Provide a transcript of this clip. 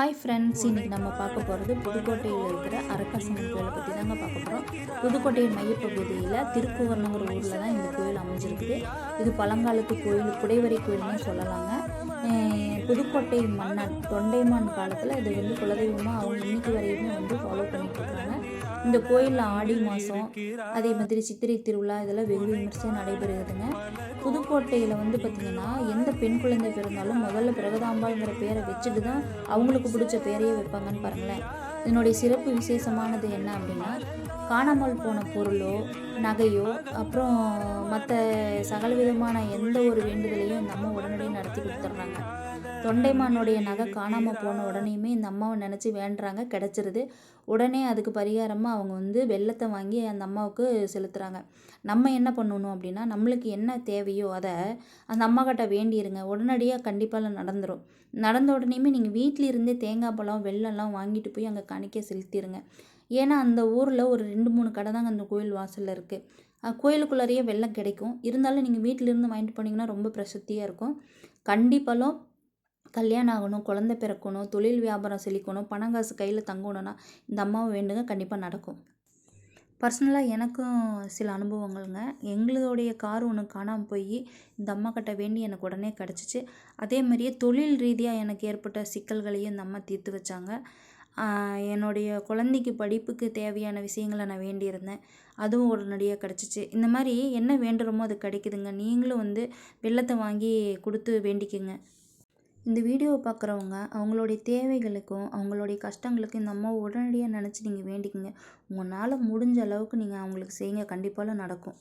Hi friends, இன்றைக்கி நம்ம பார்க்க போகிறது புதுக்கோட்டையில் இருக்கிற அரக்கசம்மன் கோயிலை பற்றி தாங்க பார்க்க போகிறோம். புதுக்கோட்டையின் மையப்பகுதியில் திருக்குவர்ணங்கிற ஊரில் தான் இந்த கோயில் அமைஞ்சிருக்குது. இது பழங்காலத்து கோயில், குடைவரை கோயில்னே சொல்லலாங்க. புதுக்கோட்டை மன்னன் தொண்டைமான் காலத்தில் இது குலதெய்வமாக அவங்க இன்னைக்கு வரையுமே ஃபாலோ பண்ணிகிட்ருக்காங்க. இந்த கோயிலில் ஆடி மாதம், அதே மாதிரி சித்திரை திருவிழா இதெல்லாம் வெகு விமர்சையாக நடைபெறுகிறதுங்க. புதுக்கோட்டையில் பார்த்திங்கன்னா, எந்த பெண் குழந்தை பிறந்தாலும் முதல்ல பிரகதாம்பாள்ங்கிற பேரை வச்சுட்டு தான் அவங்களுக்கு பிடிச்ச பேரையே வைப்பாங்கன்னு பாருங்களேன். இதனுடைய சிறப்பு விசேஷமானது என்ன அப்படின்னா, காணாமல் போன பொருளோ நகையோ அப்புறம் மற்ற சகலவிதமான எந்த ஒரு வேண்டுதலையும் இந்த அம்மா உடனடியாக நடத்தி கொடுத்துட்றாங்க. தொண்டைமானுடைய நகை காணாமல் போன உடனேயுமே இந்த அம்மாவை நினச்சி வேண்டுறாங்க, கிடச்சிருது. உடனே அதுக்கு பரிகாரமாக அவங்க வெல்லத்தை வாங்கி அந்த அம்மாவுக்கு செலுத்துகிறாங்க. நம்ம என்ன பண்ணணும் அப்படின்னா, நம்மளுக்கு என்ன தேவையோ அதை அந்த அம்மாக்கிட்ட வேண்டிடுங்க. உடனடியாக கண்டிப்பாக நடந்துடும். நடந்த உடனேயுமே நீங்கள் வீட்டில் இருந்தே தேங்காய் பழம் வெல்லம்லாம் வாங்கிட்டு போய் அங்கே காணிக்கை செலுத்திடுங்க. ஏன்னா அந்த ஊரில் ஒரு 2-3 கடை தாங்க அந்த கோயில் வாசலில் இருக்குது. கோயிலுக்குள்ளாரையே வெல்லம் கிடைக்கும். இருந்தாலும் நீங்கள் வீட்டிலேருந்து வாங்கிட்டு போனீங்கன்னா ரொம்ப பிரசித்தியாக இருக்கும். கண்டிப்பாலும் கல்யாணம் ஆகணும், குழந்தை பிறக்கணும், தொழில் வியாபாரம் செழிக்கணும், பணம் காசு கையில் தங்கணும்னா இந்த அம்மாவை வேண்டுங்க, கண்டிப்பாக நடக்கும். பர்சனலாக எனக்கும் சில அனுபவங்கள்ங்க. எங்களுடைய கார் ஒன்று காணாமல் போய் இந்த அம்மாக்கிட்ட வேண்டி எனக்கு உடனே கிடச்சிச்சு. அதே மாதிரியே தொழில் ரீதியாக எனக்கு ஏற்பட்ட சிக்கல்களையும் இந்த அம்மா தீர்த்து வச்சாங்க. என்னுடைய குழந்தைக்கு படிப்புக்கு தேவையான விஷயங்களை நான் வேண்டியிருந்தேன், அதுவும் உடனடியாக கிடச்சிச்சு. இந்த மாதிரி என்ன வேண்டுறோமோ அது கிடைக்குதுங்க. நீங்களும் வெல்லத்தை வாங்கி கொடுத்து வேண்டிக்குங்க. இந்த வீடியோவை பார்க்குறவங்க அவங்களுடைய தேவைகளுக்கும் அவங்களுடைய கஷ்டங்களுக்கும் இந்த அம்மாவை உடனடியாக நினச்சி நீங்கள் வேண்டிக்கங்க. உங்களால் முடிஞ்ச அளவுக்கு நீங்கள் அவங்களுக்கு செய்யுங்க, கண்டிப்பாக நடக்கும்.